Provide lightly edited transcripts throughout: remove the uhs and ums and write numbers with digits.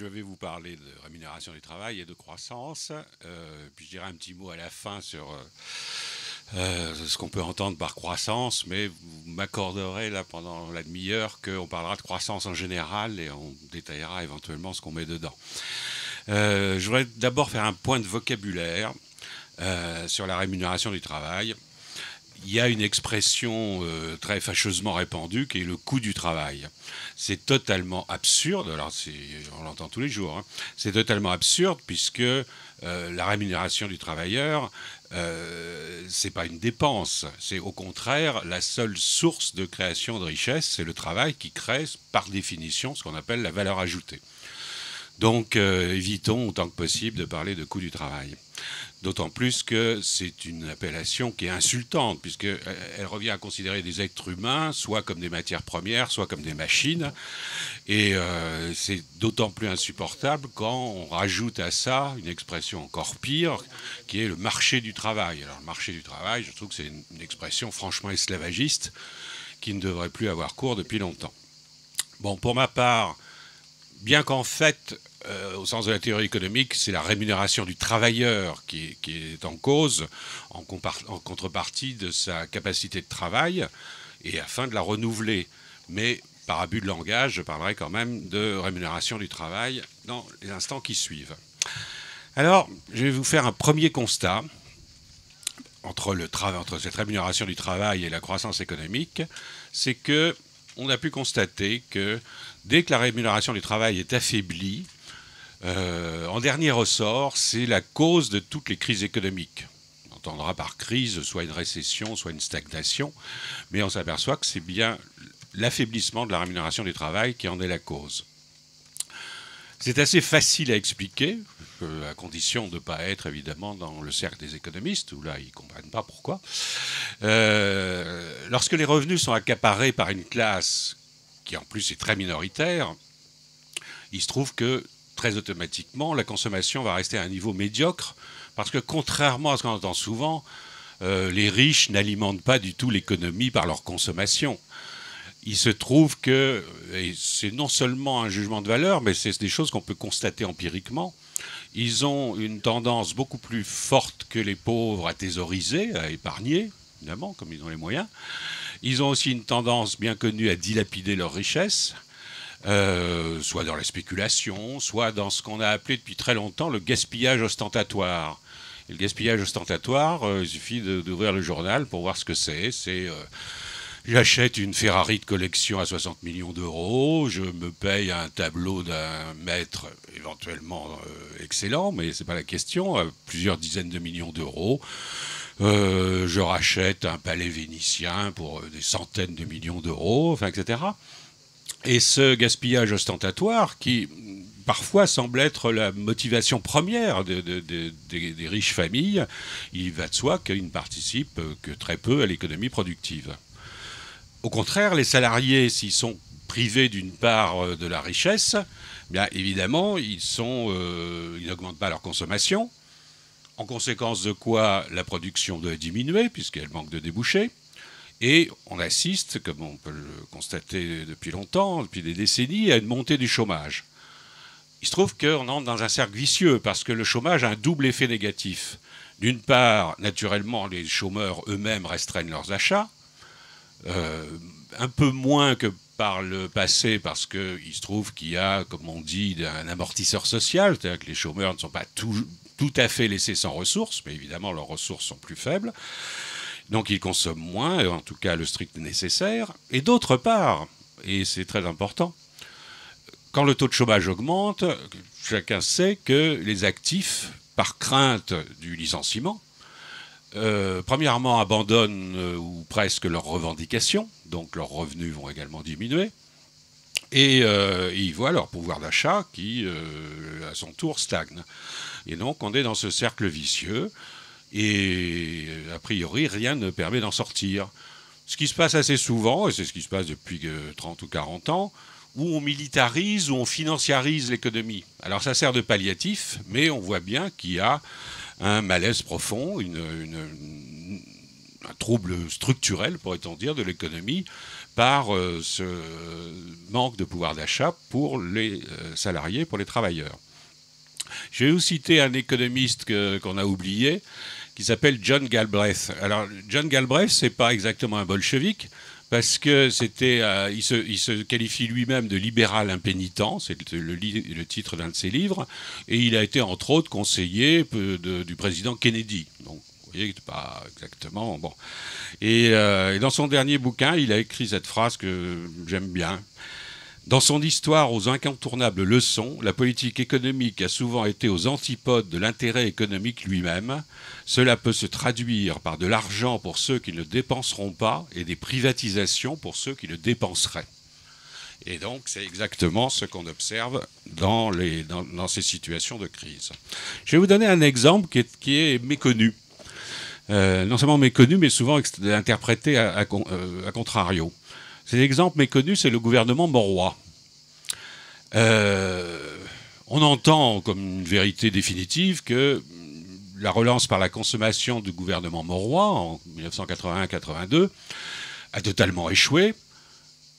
Je vais vous parler de rémunération du travail et de croissance. Puis je dirai un petit mot à la fin sur ce qu'on peut entendre par croissance, mais vous m'accorderez là pendant la demi-heure qu'on parlera de croissance en général et on détaillera éventuellement ce qu'on met dedans. Je voudrais d'abord faire un point de vocabulaire sur la rémunération du travail. Il y a une expression très fâcheusement répandue qui est le coût du travail. C'est totalement absurde, alors on l'entend tous les jours, hein. C'est totalement absurde puisque la rémunération du travailleur, c'est pas une dépense, c'est au contraire la seule source de création de richesse, c'est le travail qui crée par définition ce qu'on appelle la valeur ajoutée. Donc évitons autant que possible de parler de coût du travail. D'autant plus que c'est une appellation qui est insultante, puisqu'elle revient à considérer des êtres humains soit comme des matières premières, soit comme des machines. Et c'est d'autant plus insupportable quand on rajoute à ça une expression encore pire, qui est le marché du travail. Alors le marché du travail, je trouve que c'est une expression franchement esclavagiste, qui ne devrait plus avoir cours depuis longtemps. Bon, pour ma part, bien qu'en fait, au sens de la théorie économique, c'est la rémunération du travailleur qui est en cause, en contrepartie de sa capacité de travail, et afin de la renouveler. Mais par abus de langage, je parlerai quand même de rémunération du travail dans les instants qui suivent. Alors, je vais vous faire un premier constat entre cette rémunération du travail et la croissance économique, c'est que on a pu constater que dès que la rémunération du travail est affaiblie, en dernier ressort, c'est la cause de toutes les crises économiques. On entendra par crise soit une récession, soit une stagnation, mais on s'aperçoit que c'est bien l'affaiblissement de la rémunération du travail qui en est la cause. C'est assez facile à expliquer, à condition de ne pas être évidemment dans le cercle des économistes, où là ils ne comprennent pas pourquoi. Lorsque les revenus sont accaparés par une classe qui en plus est très minoritaire, il se trouve que très automatiquement la consommation va rester à un niveau médiocre, parce que contrairement à ce qu'on entend souvent, les riches n'alimentent pas du tout l'économie par leur consommation. Il se trouve que, et c'est non seulement un jugement de valeur, mais c'est des choses qu'on peut constater empiriquement, ils ont une tendance beaucoup plus forte que les pauvres à thésauriser, à épargner, évidemment, comme ils ont les moyens. Ils ont aussi une tendance bien connue à dilapider leurs richesses, soit dans la spéculation, soit dans ce qu'on a appelé depuis très longtemps le gaspillage ostentatoire. Et le gaspillage ostentatoire, il suffit d'ouvrir le journal pour voir ce que c'est. J'achète une Ferrari de collection à 60 millions d'euros, je me paye un tableau d'un maître éventuellement excellent, mais ce n'est pas la question, à plusieurs dizaines de millions d'euros. Je rachète un palais vénitien pour des centaines de millions d'euros, enfin, etc. Et ce gaspillage ostentatoire, qui parfois semble être la motivation première des riches familles, il va de soi qu'il ne participe que très peu à l'économie productive. Au contraire, les salariés, s'ils sont privés d'une part de la richesse, bien évidemment, ils n'augmentent pas leur consommation. En conséquence de quoi, la production doit diminuer, puisqu'elle manque de débouchés. Et on assiste, comme on peut le constater depuis longtemps, depuis des décennies, à une montée du chômage. Il se trouve qu'on entre dans un cercle vicieux, parce que le chômage a un double effet négatif. D'une part, naturellement, les chômeurs eux-mêmes restreignent leurs achats, un peu moins que par le passé, parce qu'il se trouve qu'il y a, comme on dit, un amortisseur social, c'est-à-dire que les chômeurs ne sont pas tout à fait laissés sans ressources, mais évidemment leurs ressources sont plus faibles, donc ils consomment moins, en tout cas le strict nécessaire. Et d'autre part, et c'est très important, quand le taux de chômage augmente, chacun sait que les actifs, par crainte du licenciement, premièrement, abandonnent ou presque leurs revendications, donc leurs revenus vont également diminuer, et ils voient leur pouvoir d'achat qui, à son tour, stagne. Et donc, on est dans ce cercle vicieux, et a priori, rien ne permet d'en sortir. Ce qui se passe assez souvent, et c'est ce qui se passe depuis 30 ou 40 ans, où on militarise, où on financiarise l'économie. Alors, ça sert de palliatif, mais on voit bien qu'il y a un malaise profond, un trouble structurel, pourrait-on dire, de l'économie, par ce manque de pouvoir d'achat pour les salariés, pour les travailleurs. Je vais vous citer un économiste qu'on a oublié, qui s'appelle John Galbraith. Alors, John Galbraith, c'est pas exactement un bolchevique, parce que il se qualifie lui-même de libéral impénitent, c'est le titre d'un de ses livres, et il a été entre autres conseiller du président Kennedy. Donc, vous voyez, c'est pas exactement bon. Et dans son dernier bouquin, il a écrit cette phrase que j'aime bien. Dans son histoire aux incontournables leçons, la politique économique a souvent été aux antipodes de l'intérêt économique lui-même. Cela peut se traduire par de l'argent pour ceux qui ne le dépenseront pas et des privatisations pour ceux qui le dépenseraient. Et donc, c'est exactement ce qu'on observe dans ces situations de crise. Je vais vous donner un exemple qui est méconnu. Non seulement méconnu, mais souvent interprété à contrario. Cet exemple méconnu, c'est le gouvernement Mauroy. On entend comme une vérité définitive que la relance par la consommation du gouvernement Mauroy en 1981-82 a totalement échoué.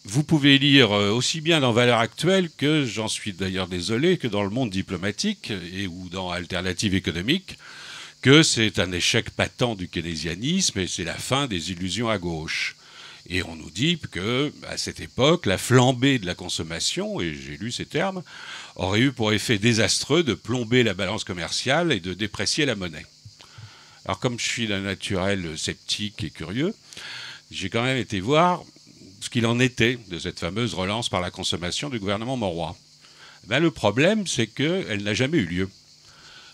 Vous pouvez lire aussi bien dans Valeurs Actuelles que, j'en suis d'ailleurs désolé, que dans Le Monde diplomatique ou dans Alternative économique, que c'est un échec patent du keynésianisme et c'est la fin des illusions à gauche. Et on nous dit que, à cette époque, la flambée de la consommation, et j'ai lu ces termes, aurait eu pour effet désastreux de plomber la balance commerciale et de déprécier la monnaie. Alors, comme je suis d'un naturel sceptique et curieux, j'ai quand même été voir ce qu'il en était de cette fameuse relance par la consommation du gouvernement Mauroy. Ben, le problème, c'est qu'elle n'a jamais eu lieu.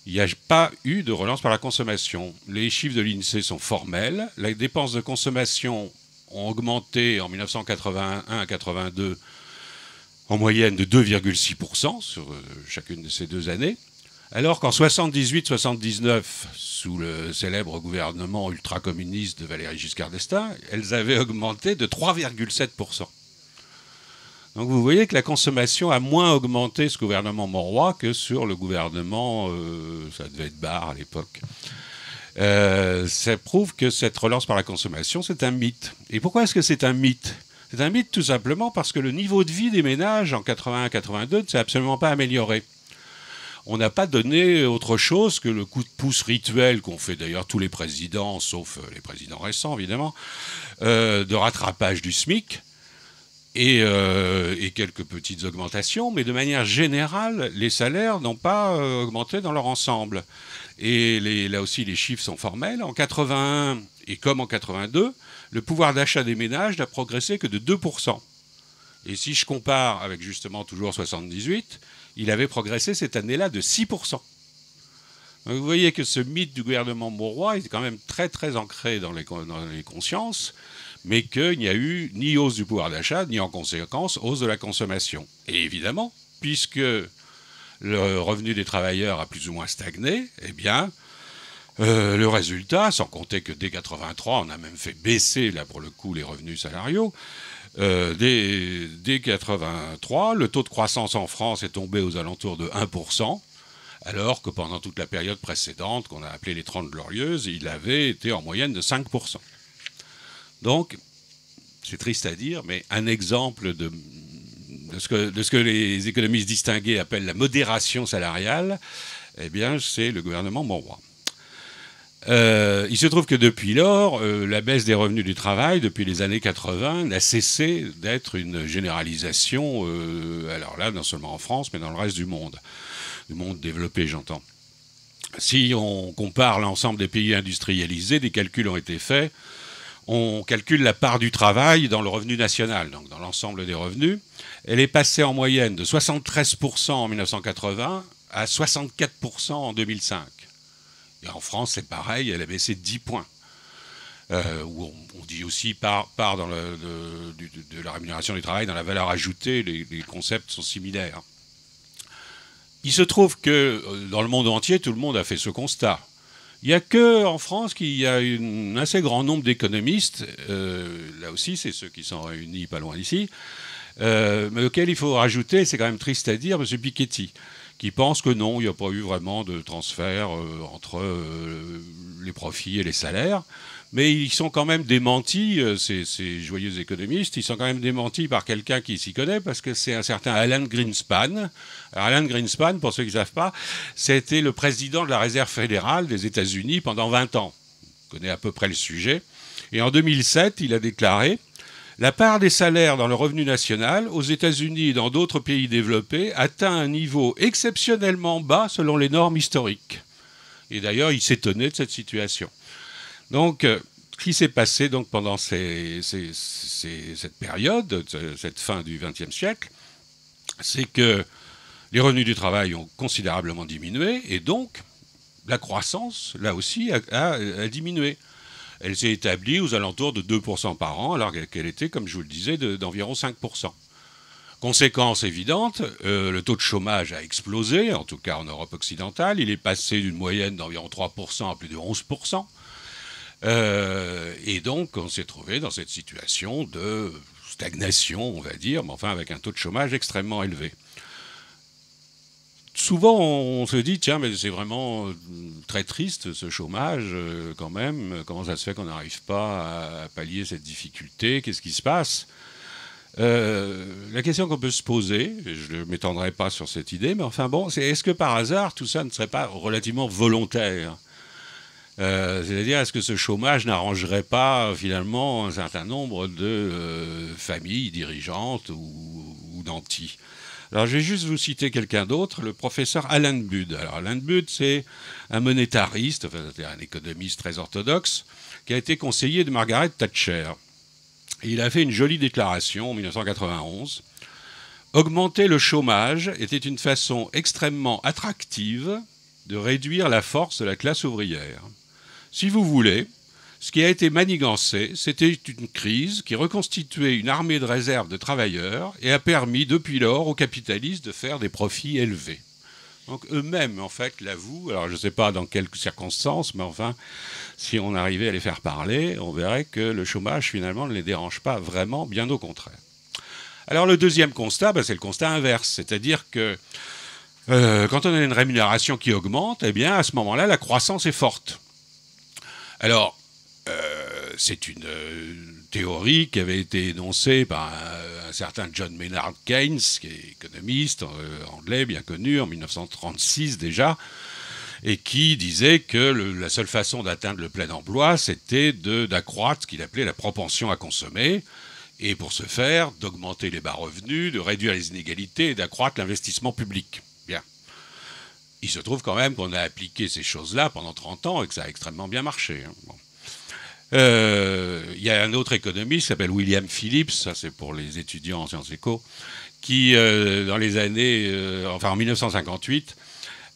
Il n'y a pas eu de relance par la consommation. Les chiffres de l'INSEE sont formels. Les dépenses de consommation ont augmenté en 1981 à 82 en moyenne de 2,6% sur chacune de ces 2 années, alors qu'en 78-79, sous le célèbre gouvernement ultra-communiste de Valéry Giscard d'Estaing, elles avaient augmenté de 3,7%. Donc vous voyez que la consommation a moins augmenté ce gouvernement Mauroy que sur le gouvernement, ça devait être Barre à l'époque. Ça prouve que cette relance par la consommation, c'est un mythe. Et pourquoi est-ce que c'est un mythe ? C'est un mythe tout simplement parce que le niveau de vie des ménages en 81-82 ne s'est absolument pas amélioré. On n'a pas donné autre chose que le coup de pouce rituel qu'ont fait d'ailleurs tous les présidents, sauf les présidents récents évidemment, de rattrapage du SMIC et quelques petites augmentations, mais de manière générale, les salaires n'ont pas augmenté dans leur ensemble. Et là aussi, les chiffres sont formels. En 81 et comme en 82, le pouvoir d'achat des ménages n'a progressé que de 2%. Et si je compare avec justement toujours 78, il avait progressé cette année-là de 6%. Donc vous voyez que ce mythe du gouvernement Mauroy est quand même très très ancré dans les consciences, mais qu'il n'y a eu ni hausse du pouvoir d'achat, ni en conséquence hausse de la consommation. Et évidemment, puisque le revenu des travailleurs a plus ou moins stagné, eh bien, le résultat, sans compter que dès 83, on a même fait baisser, là pour le coup, les revenus salariaux, dès 83, le taux de croissance en France est tombé aux alentours de 1%, alors que pendant toute la période précédente, qu'on a appelée les 30 Glorieuses, il avait été en moyenne de 5%. Donc, c'est triste à dire, mais un exemple de ce que les économistes distingués appellent la modération salariale, eh bien, c'est le gouvernement Mauroy. Il se trouve que depuis lors, la baisse des revenus du travail, depuis les années 80, n'a cessé d'être une généralisation, alors là, non seulement en France, mais dans le reste du monde développé, j'entends. Si on compare l'ensemble des pays industrialisés, des calculs ont été faits. On calcule la part du travail dans le revenu national, donc dans l'ensemble des revenus. Elle est passée en moyenne de 73% en 1980 à 64% en 2005. Et en France, c'est pareil, elle a baissé de 10 points. Où on dit aussi part de la rémunération du travail dans la valeur ajoutée, les concepts sont similaires. Il se trouve que dans le monde entier, tout le monde a fait ce constat. Il n'y a qu'en France qu'il y a un assez grand nombre d'économistes, là aussi c'est ceux qui sont réunis pas loin d'ici, mais auxquels il faut rajouter, c'est quand même triste à dire, M. Piketty, qui pensent que non, il n'y a pas eu vraiment de transfert entre les profits et les salaires. Mais ils sont quand même démentis, ces joyeux économistes, ils sont quand même démentis par quelqu'un qui s'y connaît, parce que c'est un certain Alan Greenspan. Alors, Alan Greenspan, pour ceux qui ne savent pas, c'était le président de la Réserve fédérale des États-Unis pendant 20 ans. On connaît à peu près le sujet. Et en 2007, il a déclaré: la part des salaires dans le revenu national aux États-Unis et dans d'autres pays développés atteint un niveau exceptionnellement bas selon les normes historiques. Et d'ailleurs, il s'étonnait de cette situation. Donc, ce qui s'est passé donc, pendant cette période, cette fin du XXe siècle, c'est que les revenus du travail ont considérablement diminué et donc la croissance, là aussi, a diminué. Elle s'est établie aux alentours de 2% par an, alors qu'elle était, comme je vous le disais, d'environ 5%. Conséquence évidente, le taux de chômage a explosé, en tout cas en Europe occidentale. Il est passé d'une moyenne d'environ 3% à plus de 11%. Et donc, on s'est trouvé dans cette situation de stagnation, on va dire, mais enfin avec un taux de chômage extrêmement élevé. Souvent, on se dit, tiens, mais c'est vraiment très triste ce chômage, quand même. Comment ça se fait qu'on n'arrive pas à pallier cette difficulté? Qu'est-ce qui se passe? La question qu'on peut se poser, et je ne m'étendrai pas sur cette idée, mais enfin bon, c'est est-ce que par hasard, tout ça ne serait pas relativement volontaire? C'est-à-dire, est-ce que ce chômage n'arrangerait pas finalement un certain nombre de familles dirigeantes ou nantis? Alors, je vais juste vous citer quelqu'un d'autre, le professeur Alan Budd. Alors, Alan Budd, c'est un monétariste, enfin, c'est un économiste très orthodoxe, qui a été conseiller de Margaret Thatcher. Et il a fait une jolie déclaration en 1991. Augmenter le chômage était une façon extrêmement attractive de réduire la force de la classe ouvrière. Si vous voulez, ce qui a été manigancé, c'était une crise qui reconstituait une armée de réserve de travailleurs et a permis depuis lors aux capitalistes de faire des profits élevés. Donc eux-mêmes, en fait, l'avouent. Alors je ne sais pas dans quelles circonstances, mais enfin, si on arrivait à les faire parler, on verrait que le chômage, finalement, ne les dérange pas vraiment, bien au contraire. Alors le deuxième constat, c'est le constat inverse. C'est-à-dire que quand on a une rémunération qui augmente, eh bien, à ce moment-là, la croissance est forte. Alors, c'est une théorie qui avait été énoncée par un certain John Maynard Keynes, qui est économiste anglais bien connu, en 1936 déjà, et qui disait que la seule façon d'atteindre le plein emploi, c'était d'accroître ce qu'il appelait la propension à consommer, et pour ce faire, d'augmenter les bas revenus, de réduire les inégalités et d'accroître l'investissement public. Bien. Il se trouve quand même qu'on a appliqué ces choses-là pendant 30 ans et que ça a extrêmement bien marché. Hein. Bon. Y a un autre économiste qui s'appelle William Phillips, ça c'est pour les étudiants en sciences éco, qui dans les années, en 1958,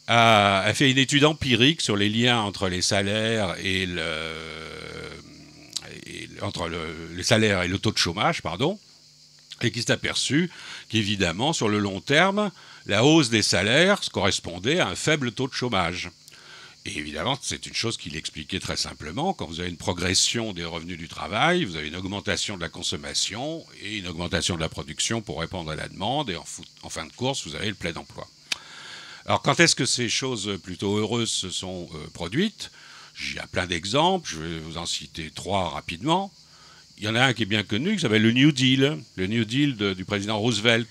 a fait une étude empirique sur les liens entre les salaires et les salaires et le taux de chômage, pardon, et qui s'est aperçu qu'évidemment sur le long terme, la hausse des salaires correspondait à un faible taux de chômage. Et évidemment, c'est une chose qu'il expliquait très simplement. Quand vous avez une progression des revenus du travail, vous avez une augmentation de la consommation et une augmentation de la production pour répondre à la demande. Et en fin de course, vous avez le plein emploi. Alors, quand est-ce que ces choses plutôt heureuses se sont produites? Il y a plein d'exemples. Je vais vous en citer 3 rapidement. Il y en a un qui est bien connu, qui s'appelle le New Deal. Le New Deal du président Roosevelt.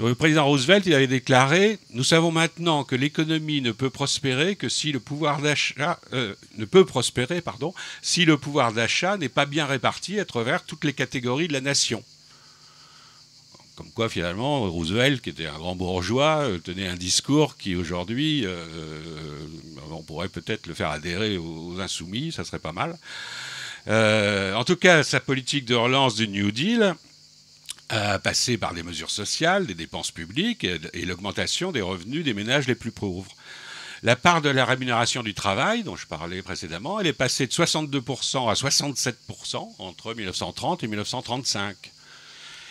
Le président Roosevelt, il avait déclaré « Nous savons maintenant que l'économie ne peut prospérer que si le pouvoir d'achat si le pouvoir d'achat n'est pas bien réparti à travers toutes les catégories de la nation. » Comme quoi, finalement, Roosevelt, qui était un grand bourgeois, tenait un discours qui, aujourd'hui, on pourrait peut-être le faire adhérer aux insoumis, ça serait pas mal. En tout cas, sa politique de relance du New Deal a passé par des mesures sociales, des dépenses publiques et l'augmentation des revenus des ménages les plus pauvres. La part de la rémunération du travail, dont je parlais précédemment, elle est passée de 62% à 67% entre 1930 et 1935.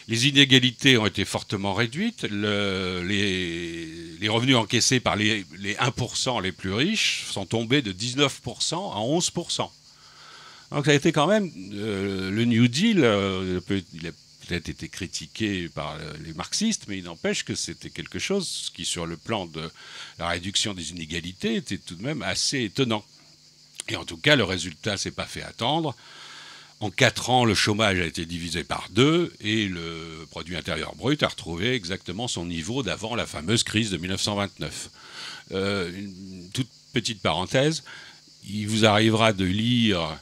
Les inégalités ont été fortement réduites. Les revenus encaissés par les 1% les plus riches sont tombés de 19% à 11%. Donc ça a été quand même le New Deal, il a peut-être été critiqué par les marxistes, mais il n'empêche que c'était quelque chose qui, sur le plan de la réduction des inégalités, était tout de même assez étonnant. Et en tout cas, le résultat s'est pas fait attendre. En 4 ans, le chômage a été divisé par 2 et le produit intérieur brut a retrouvé exactement son niveau d'avant la fameuse crise de 1929. Une toute petite parenthèse, il vous arrivera de lire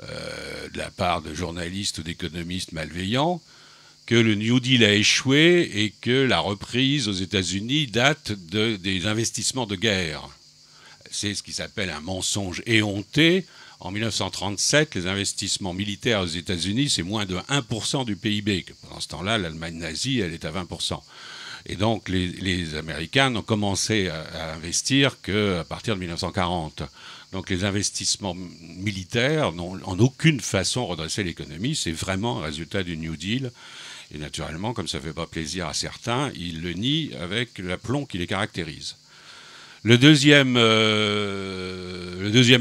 de la part de journalistes ou d'économistes malveillants que le New Deal a échoué et que la reprise aux États-Unis date des investissements de guerre. C'est ce qui s'appelle un mensonge éhonté. En 1937, les investissements militaires aux États-Unis, c'est moins de 1% du PIB. Pendant ce temps-là, l'Allemagne nazie, elle est à 20%. Et donc, les Américains n'ont commencé à investir qu'à partir de 1940. Donc, les investissements militaires n'ont en aucune façon redressé l'économie. C'est vraiment un résultat du New Deal. Et naturellement, comme ça ne fait pas plaisir à certains, ils le nient avec l'aplomb qui les caractérise. Le deuxième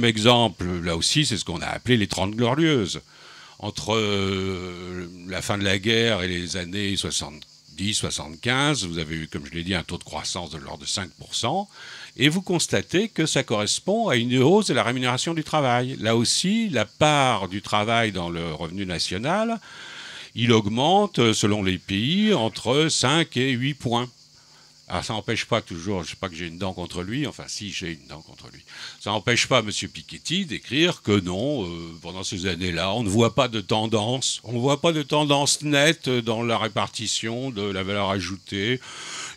exemple, là aussi, c'est ce qu'on a appelé les 30 Glorieuses. Entre la fin de la guerre et les années 70-75, vous avez eu, comme je l'ai dit, un taux de croissance de l'ordre de 5%, et vous constatez que ça correspond à une hausse de la rémunération du travail. Là aussi, la part du travail dans le revenu national, il augmente, selon les pays, entre 5 et 8 points. Alors ça n'empêche pas toujours, je ne sais pas que j'ai une dent contre lui, enfin si j'ai une dent contre lui, ça n'empêche pas M. Piketty d'écrire que non, pendant ces années-là, on ne voit pas de tendance, nette dans la répartition de la valeur ajoutée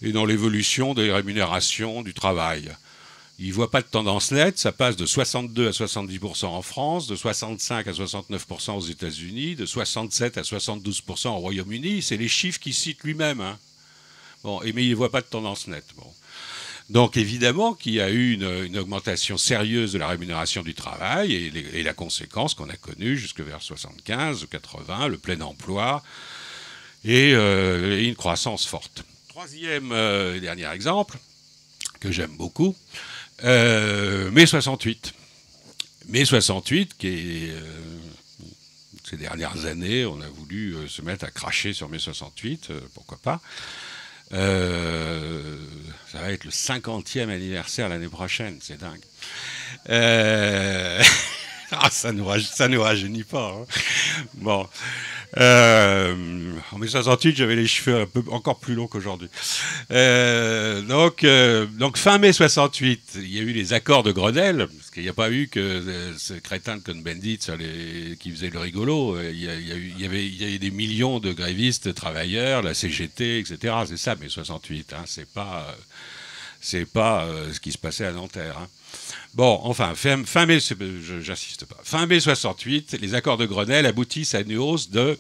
et dans l'évolution des rémunérations du travail. Il ne voit pas de tendance nette, ça passe de 62 à 70% en France, de 65 à 69% aux États-Unis, de 67 à 72% au Royaume-Uni, c'est les chiffres qu'il cite lui-même, hein. Bon, mais il ne voit pas de tendance nette. Bon. Donc évidemment qu'il y a eu une augmentation sérieuse de la rémunération du travail et la conséquence qu'on a connue jusque vers 75, 80, le plein emploi et une croissance forte. Troisième et dernier exemple, que j'aime beaucoup, mai 68. Mai 68, qui est... ces dernières années, on a voulu se mettre à cracher sur mai 68, pourquoi pas. Ça va être le 50e anniversaire l'année prochaine, c'est dingue. Ça nous rajeunit pas. Hein. Bon. En 1968, j'avais les cheveux encore plus longs qu'aujourd'hui. Donc, fin mai 68, il y a eu les accords de Grenelle, parce qu'il n'y a pas eu que ce crétin de Cohn-Bendit qui faisait le rigolo. Il y avait des millions de grévistes, travailleurs, la CGT, etc. C'est ça, mai 68. Hein, c'est pas ce qui se passait à Nanterre. Hein. Bon, enfin, fin mai, j'insiste pas. Fin mai 68, les accords de Grenelle aboutissent à une hausse de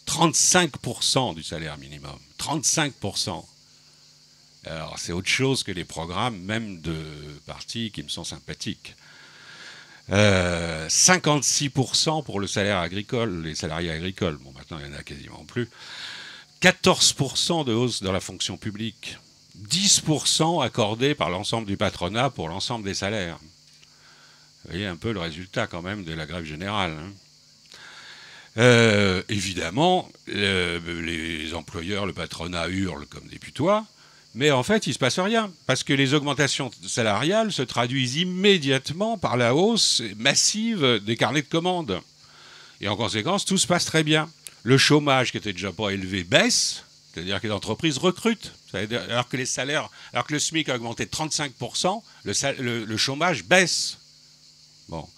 35% du salaire minimum. 35%. Alors, c'est autre chose que les programmes, même de partis qui me sont sympathiques. 56% pour le salaire agricole, les salariés agricoles. Bon, maintenant, il n'y en a quasiment plus. 14% de hausse dans la fonction publique. 10% accordés par l'ensemble du patronat pour l'ensemble des salaires. Vous voyez un peu le résultat quand même de la grève générale. Hein. Évidemment, les employeurs, le patronat hurlent comme des putois, mais en fait, il ne se passe rien, parce que les augmentations salariales se traduisent immédiatement par la hausse massive des carnets de commandes. Et en conséquence, tout se passe très bien. Le chômage, qui était déjà pas élevé, baisse, c'est-à-dire que les entreprises recrutent. Alors que les salaires, alors que le SMIC a augmenté de 35%, le chômage baisse. Bon.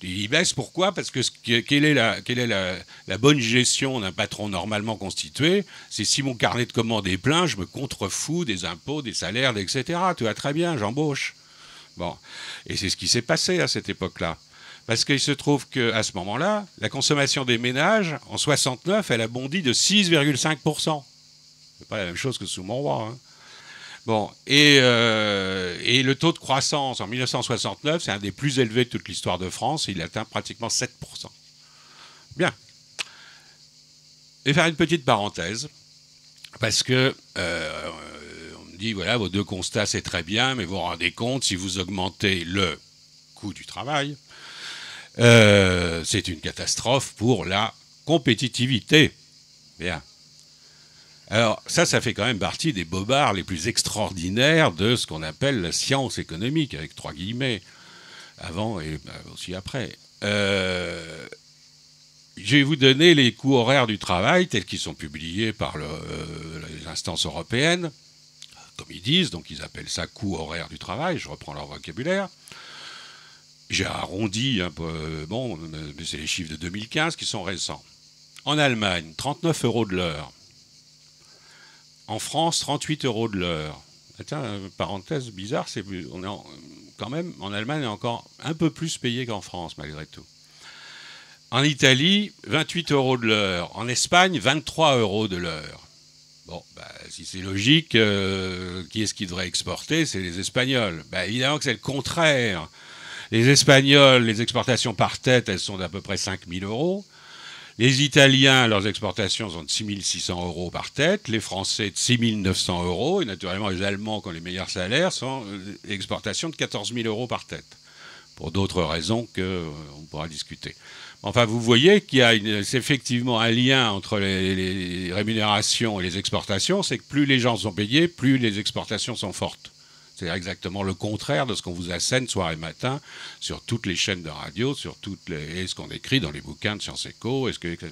Il baisse pourquoi? Parce que quelle est la bonne gestion d'un patron normalement constitué? C'est si mon carnet de commandes est plein, je me contrefous des impôts, des salaires, etc. Tu vois, très bien, j'embauche. Bon. Et c'est ce qui s'est passé à cette époque-là. Parce qu'il se trouve qu'à ce moment-là, la consommation des ménages, en 69, elle a bondi de 6,5%. C'est pas la même chose que sous Monroy. Hein. Bon, et le taux de croissance en 1969, c'est un des plus élevés de toute l'histoire de France. Il atteint pratiquement 7%. Bien. Je vais faire une petite parenthèse, parce que on me dit, voilà, vos deux constats, c'est très bien, mais vous vous rendez compte, si vous augmentez le coût du travail, c'est une catastrophe pour la compétitivité. Bien. Alors ça fait quand même partie des bobards les plus extraordinaires de ce qu'on appelle la science économique, avec 3 guillemets, avant et aussi après. Je vais vous donner les coûts horaires du travail tels qu'ils sont publiés par les instances européennes, comme ils disent, donc ils appellent ça coût horaire du travail, je reprends leur vocabulaire. J'ai arrondi un peu, bon, mais c'est les chiffres de 2015 qui sont récents. En Allemagne, 39 € de l'heure. En France, 38 € de l'heure. Tiens, parenthèse bizarre, quand même, en Allemagne, on est encore un peu plus payé qu'en France, malgré tout. En Italie, 28 € de l'heure. En Espagne, 23 € de l'heure. Bon, si c'est logique, qui est-ce qui devrait exporter? C'est les Espagnols. Évidemment que c'est le contraire. Les Espagnols, les exportations par tête, elles sont d'à peu près 5 000 €. Les Italiens, leurs exportations sont de 6 600 € par tête. Les Français, de 6 900 €. Et naturellement, les Allemands, qui ont les meilleurs salaires, sont exportations de 14 000 € par tête. Pour d'autres raisons qu'on pourra discuter. Enfin, vous voyez qu'il y a effectivement un lien entre les rémunérations et les exportations. C'est que plus les gens sont payés, plus les exportations sont fortes. C'est exactement le contraire de ce qu'on vous assène soir et matin sur toutes les chaînes de radio, sur et ce qu'on écrit dans les bouquins de Sciences Éco, etc.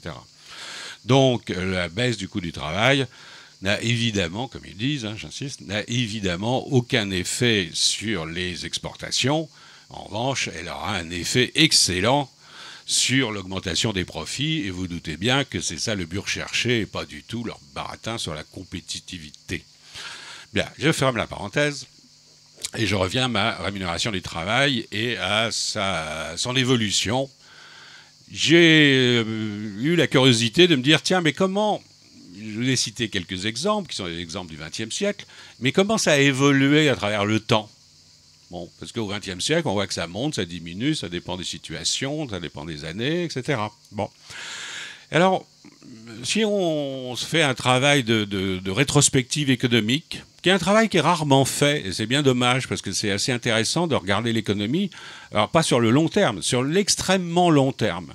Donc, la baisse du coût du travail n'a évidemment, comme ils disent, j'insiste, n'a évidemment aucun effet sur les exportations. En revanche, elle aura un effet excellent sur l'augmentation des profits, et vous doutez bien que c'est ça le but recherché, et pas du tout leur baratin sur la compétitivité. Bien, je ferme la parenthèse. Et je reviens à ma rémunération du travail et à son évolution. J'ai eu la curiosité de me dire, tiens, mais comment, je vous ai cité quelques exemples, qui sont des exemples du XXe siècle, mais comment ça a évolué à travers le temps? Bon, parce qu'au XXe siècle, on voit que ça monte, ça diminue, ça dépend des situations, ça dépend des années, etc. Bon. Alors, si on se fait un travail de rétrospective économique, qui est un travail qui est rarement fait, et c'est bien dommage parce que c'est assez intéressant de regarder l'économie, alors pas sur le long terme, sur l'extrêmement long terme.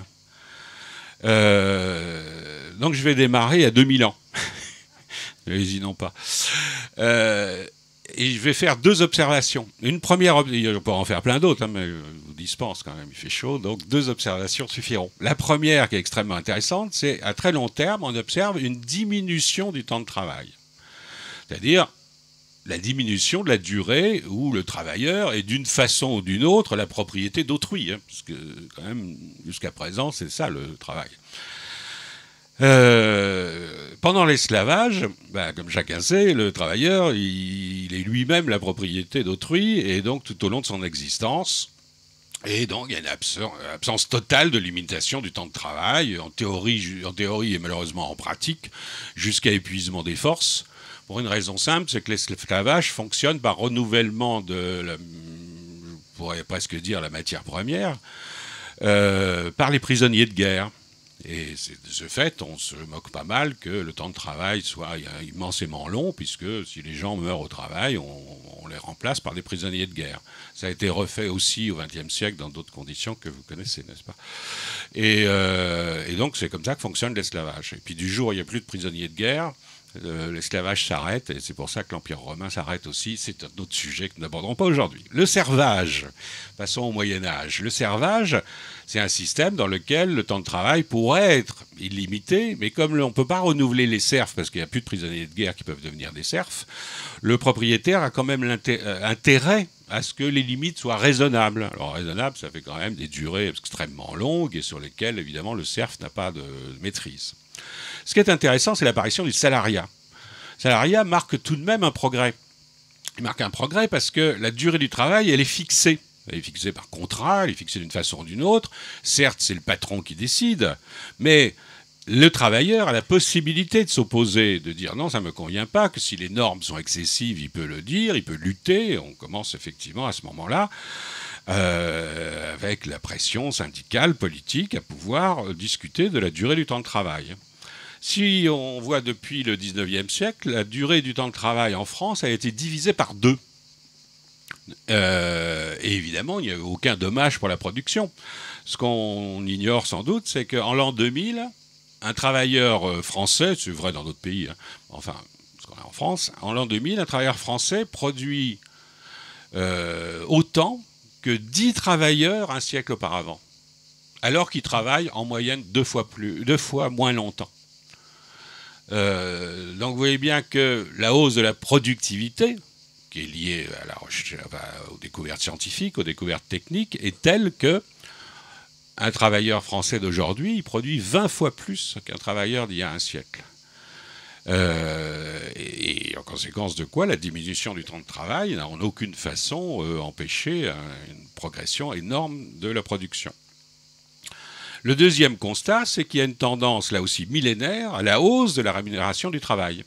Donc je vais démarrer à 2000 ans. N'hésinons pas. Et je vais faire 2 observations. Une première, on pourra en faire plein d'autres, mais je vous dispense quand même, il fait chaud, donc 2 observations suffiront. La première, qui est extrêmement intéressante, c'est à très long terme, on observe une diminution du temps de travail. C'est-à-dire la diminution de la durée où le travailleur est d'une façon ou d'une autre la propriété d'autrui, parce que quand même, jusqu'à présent, c'est ça le travail. Pendant l'esclavage, comme chacun sait, le travailleur, il est lui-même la propriété d'autrui, et donc tout au long de son existence, et donc il y a une absence totale de limitation du temps de travail, en théorie et malheureusement en pratique, jusqu'à épuisement des forces, pour une raison simple, c'est que l'esclavage fonctionne par renouvellement je pourrais presque dire la matière première, par les prisonniers de guerre. Et de ce fait, on se moque pas mal que le temps de travail soit immensément long, puisque si les gens meurent au travail, on les remplace par des prisonniers de guerre. Ça a été refait aussi au XXe siècle dans d'autres conditions que vous connaissez, n'est-ce pas? Et donc c'est comme ça que fonctionne l'esclavage. Et puis du jour où il n'y a plus de prisonniers de guerre, l'esclavage s'arrête, et c'est pour ça que l'Empire romain s'arrête aussi. C'est un autre sujet que nous n'aborderons pas aujourd'hui. Le servage. Passons au Moyen-Âge. Le servage, c'est un système dans lequel le temps de travail pourrait être illimité, mais comme on ne peut pas renouveler les serfs, parce qu'il n'y a plus de prisonniers de guerre qui peuvent devenir des serfs, le propriétaire a quand même intérêt à ce que les limites soient raisonnables. Alors raisonnable, ça fait quand même des durées extrêmement longues et sur lesquelles, évidemment, le serf n'a pas de maîtrise. Ce qui est intéressant, c'est l'apparition du salariat. Le salariat marque tout de même un progrès. Il marque un progrès parce que la durée du travail, elle est fixée. Elle est fixée par contrat, elle est fixée d'une façon ou d'une autre. Certes, c'est le patron qui décide, mais le travailleur a la possibilité de s'opposer, de dire non, ça ne me convient pas, que si les normes sont excessives, il peut le dire, il peut lutter. On commence effectivement à ce moment-là, avec la pression syndicale, politique, à pouvoir discuter de la durée du temps de travail. Si on voit depuis le 19e siècle, la durée du temps de travail en France a été divisée par 2. Et évidemment, il n'y a eu aucun dommage pour la production. Ce qu'on ignore sans doute, c'est qu'en l'an 2000, un travailleur français, c'est vrai dans d'autres pays, hein, enfin, parce qu'on est en France, en l'an 2000, un travailleur français produit autant que 10 travailleurs un siècle auparavant, alors qu'il travaille en moyenne deux fois moins longtemps. Donc vous voyez bien que la hausse de la productivité, qui est liée à la recherche, aux découvertes scientifiques, aux découvertes techniques, est telle que un travailleur français d'aujourd'hui, il produit 20 fois plus qu'un travailleur d'il y a un siècle. Et en conséquence de quoi, la diminution du temps de travail n'a en aucune façon empêché une progression énorme de la production. Le deuxième constat, c'est qu'il y a une tendance, là aussi millénaire, à la hausse de la rémunération du travail.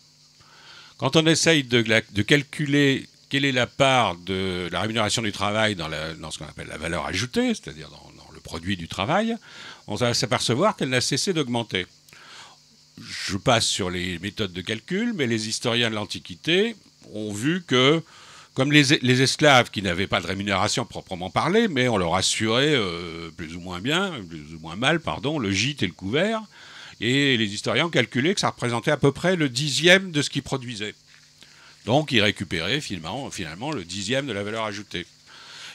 Quand on essaye de calculer quelle est la part de la rémunération du travail dans ce qu'on appelle la valeur ajoutée, c'est-à-dire dans le produit du travail, on va s'apercevoir qu'elle n'a cessé d'augmenter. Je passe sur les méthodes de calcul, mais les historiens de l'Antiquité ont vu que, comme les esclaves qui n'avaient pas de rémunération proprement parlée, mais on leur assurait plus ou moins mal, le gîte et le couvert, et les historiens ont calculé que ça représentait à peu près le 10e de ce qu'ils produisaient. Donc ils récupéraient finalement le 10e de la valeur ajoutée.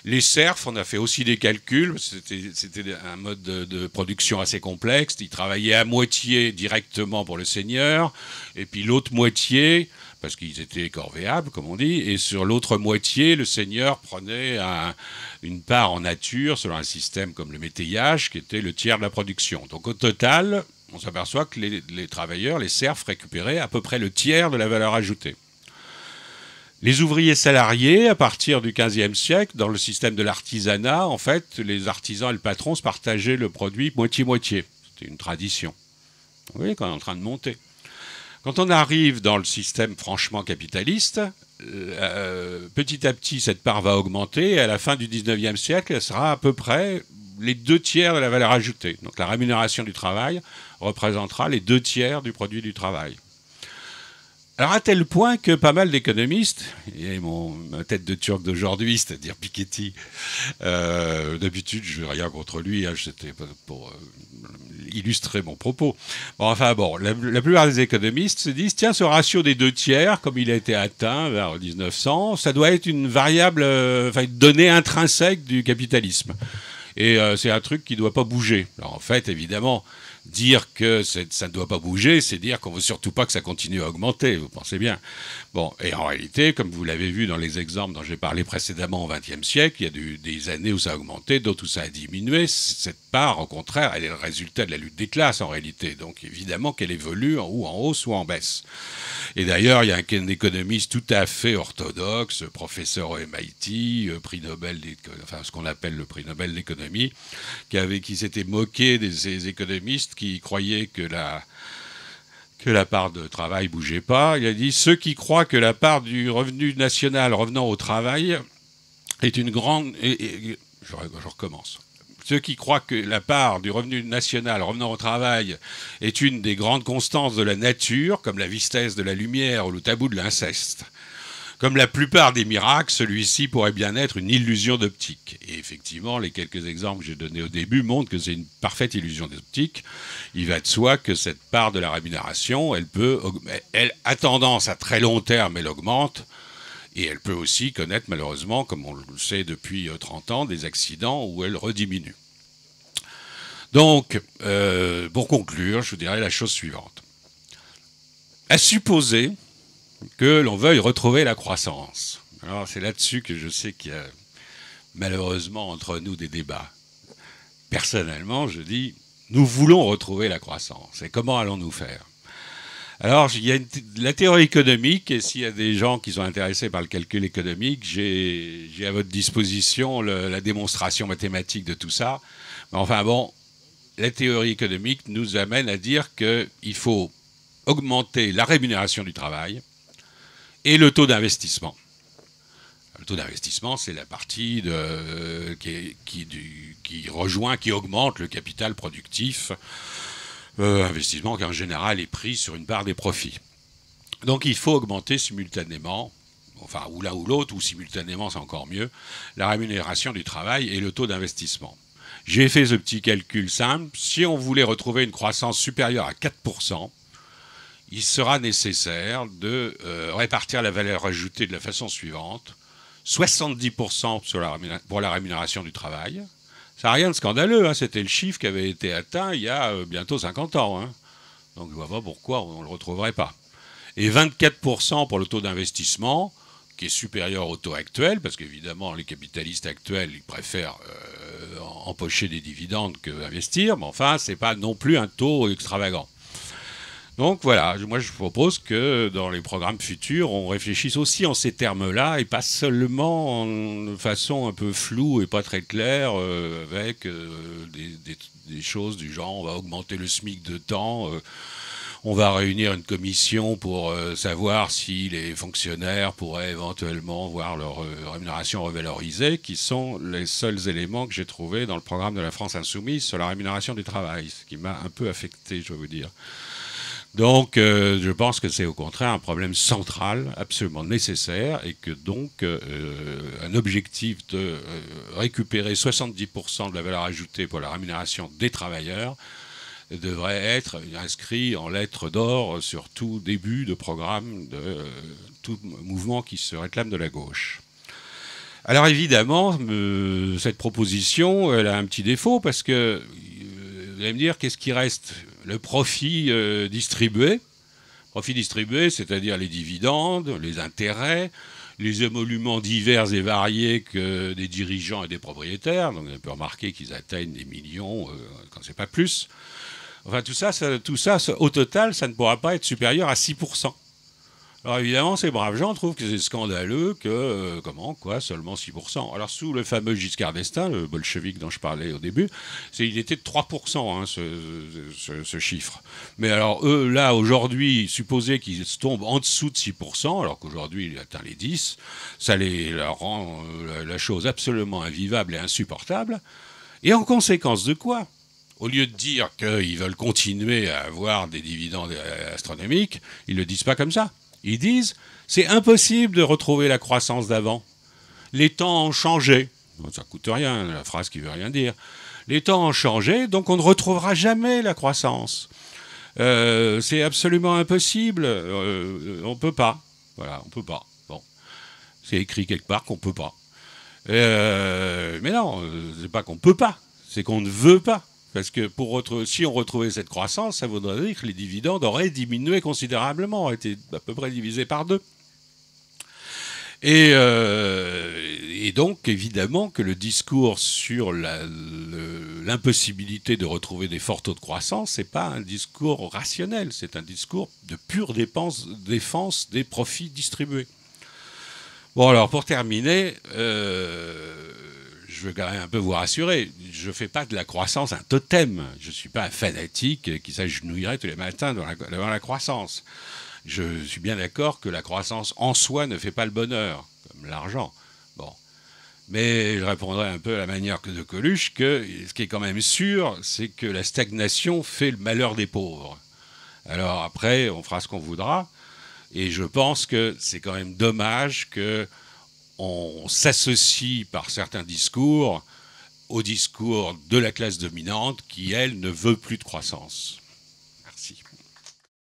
Les serfs, on a fait aussi des calculs, c'était un mode de production assez complexe, ils travaillaient à moitié directement pour le seigneur, et puis l'autre moitié, parce qu'ils étaient corvéables, comme on dit, et sur l'autre moitié, le seigneur prenait une part en nature, selon un système comme le métayage, qui était le tiers de la production. Donc au total, on s'aperçoit que les travailleurs, les serfs, récupéraient à peu près le tiers de la valeur ajoutée. Les ouvriers salariés, à partir du XVe siècle, dans le système de l'artisanat, en fait, les artisans et le patron se partageaient le produit moitié-moitié. C'était une tradition. Vous voyez qu'on est en train de monter. Quand on arrive dans le système franchement capitaliste, petit à petit, cette part va augmenter, et à la fin du XIXe siècle, elle sera à peu près les 2/3 de la valeur ajoutée. Donc la rémunération du travail représentera les 2/3 du produit du travail. Alors à tel point que pas mal d'économistes, et ma tête de turc d'aujourd'hui, c'est-à-dire Piketty, d'habitude je n'ai rien contre lui, hein, c'était pour illustrer mon propos. La plupart des économistes se disent, tiens, ce ratio des 2/3, comme il a été atteint vers 1900, ça doit être une variable, une donnée intrinsèque du capitalisme. Et c'est un truc qui ne doit pas bouger. Alors en fait, évidemment, dire que ça ne doit pas bouger, c'est dire qu'on ne veut surtout pas que ça continue à augmenter, vous pensez bien. Bon, et en réalité, comme vous l'avez vu dans les exemples dont j'ai parlé précédemment au XXe siècle, il y a des années où ça a augmenté, d'autres où ça a diminué. Cette part, au contraire, elle est le résultat de la lutte des classes en réalité. Donc évidemment qu'elle évolue ou en hausse ou en baisse. Et d'ailleurs, il y a un économiste tout à fait orthodoxe, professeur au MIT, prix Nobel, ce qu'on appelle le prix Nobel d'économie, qui s'était moqué de ces économistes qui croyaient que la part de travail bougeait pas. Il a dit, ceux qui croient que la part du revenu national revenant au travail est une grande... je recommence. Ceux qui croient que la part du revenu national revenant au travail est une des grandes constances de la nature, comme la vitesse de la lumière ou le tabou de l'inceste. Comme la plupart des miracles, celui-ci pourrait bien être une illusion d'optique. Et effectivement, les quelques exemples que j'ai donnés au début montrent que c'est une parfaite illusion d'optique. Il va de soi que cette part de la rémunération, elle a tendance à très long terme, elle augmente. Et elle peut aussi connaître, malheureusement, comme on le sait depuis 30 ans, des accidents où elle rediminue. Donc, pour conclure, je vous dirais la chose suivante. À supposer que l'on veuille retrouver la croissance. Alors, c'est là-dessus que je sais qu'il y a malheureusement entre nous des débats. Personnellement, je dis, nous voulons retrouver la croissance. Et comment allons-nous faire ? Alors, il y a la théorie économique, et s'il y a des gens qui sont intéressés par le calcul économique, j'ai à votre disposition la démonstration mathématique de tout ça. Mais enfin bon, la théorie économique nous amène à dire qu'il faut augmenter la rémunération du travail et le taux d'investissement. Le taux d'investissement, c'est la partie qui augmente le capital productif. Investissement qui en général est pris sur une part des profits. Donc il faut augmenter simultanément, ou l'un ou l'autre, ou simultanément c'est encore mieux, la rémunération du travail et le taux d'investissement. J'ai fait ce petit calcul simple. Si on voulait retrouver une croissance supérieure à 4%, il sera nécessaire de répartir la valeur ajoutée de la façon suivante. 70% pour la rémunération du travail. Ça n'a rien de scandaleux, hein. C'était le chiffre qui avait été atteint il y a bientôt 50 ans. Hein. Donc je ne vois pas pourquoi on ne le retrouverait pas. Et 24% pour le taux d'investissement, qui est supérieur au taux actuel, parce qu'évidemment, les capitalistes actuels, ils préfèrent empocher des dividendes qu'investir, mais enfin, ce n'est pas non plus un taux extravagant. Donc voilà, moi je propose que dans les programmes futurs, on réfléchisse aussi en ces termes-là, et pas seulement de façon un peu floue et pas très claire, avec des choses du genre, on va augmenter le SMIC de temps, on va réunir une commission pour savoir si les fonctionnaires pourraient éventuellement voir leur rémunération revalorisée, qui sont les seuls éléments que j'ai trouvés dans le programme de la France Insoumise sur la rémunération du travail, ce qui m'a un peu affecté, je dois vous dire. Donc, je pense que c'est au contraire un problème central, absolument nécessaire, et que donc un objectif de récupérer 70% de la valeur ajoutée pour la rémunération des travailleurs devrait être inscrit en lettres d'or sur tout début de programme de tout mouvement qui se réclame de la gauche. Alors évidemment, cette proposition, elle a un petit défaut, parce que, vous allez me dire, qu'est-ce qui reste? Le profit distribué. Profit distribué, c'est-à-dire les dividendes, les intérêts, les émoluments divers et variés que des dirigeants et des propriétaires. Donc on peut remarquer qu'ils atteignent des millions, quand c'est pas plus. Enfin, tout ça, au total, ça ne pourra pas être supérieur à 6%. Alors évidemment, ces braves gens trouvent que c'est scandaleux que, seulement 6%. Alors sous le fameux Giscard d'Estaing, le bolchevique dont je parlais au début, il était de 3%, hein, ce chiffre. Mais alors eux, là, aujourd'hui, supposer qu'ils tombent en dessous de 6%, alors qu'aujourd'hui il atteint les 10%, ça leur rend la chose absolument invivable et insupportable. Et en conséquence de quoi ? Au lieu de dire qu'ils veulent continuer à avoir des dividendes astronomiques, ils ne le disent pas comme ça. Ils disent, c'est impossible de retrouver la croissance d'avant. Les temps ont changé. Bon, ça ne coûte rien, la phrase qui ne veut rien dire. Les temps ont changé, donc on ne retrouvera jamais la croissance. C'est absolument impossible. On ne peut pas. Voilà, on ne peut pas. Bon. C'est écrit quelque part qu'on ne peut pas. Mais non, c'est pas qu'on ne peut pas. C'est qu'on ne veut pas. Parce que si on retrouvait cette croissance, ça voudrait dire que les dividendes auraient diminué considérablement, auraient été à peu près divisés par 2. Et donc, évidemment, que le discours sur l'impossibilité de retrouver des forts taux de croissance, ce n'est pas un discours rationnel, c'est un discours de pure défense des profits distribués. Bon, alors, pour terminer... je veux quand même un peu vous rassurer, je ne fais pas de la croissance un totem. Je ne suis pas un fanatique qui s'agenouillerait tous les matins devant la croissance. Je suis bien d'accord que la croissance en soi ne fait pas le bonheur, comme l'argent. Bon. Mais je répondrai un peu à la manière de Coluche que ce qui est quand même sûr, c'est que la stagnation fait le malheur des pauvres. Alors après, on fera ce qu'on voudra. Et je pense que c'est quand même dommage que on s'associe par certains discours au discours de la classe dominante qui, elle, ne veut plus de croissance.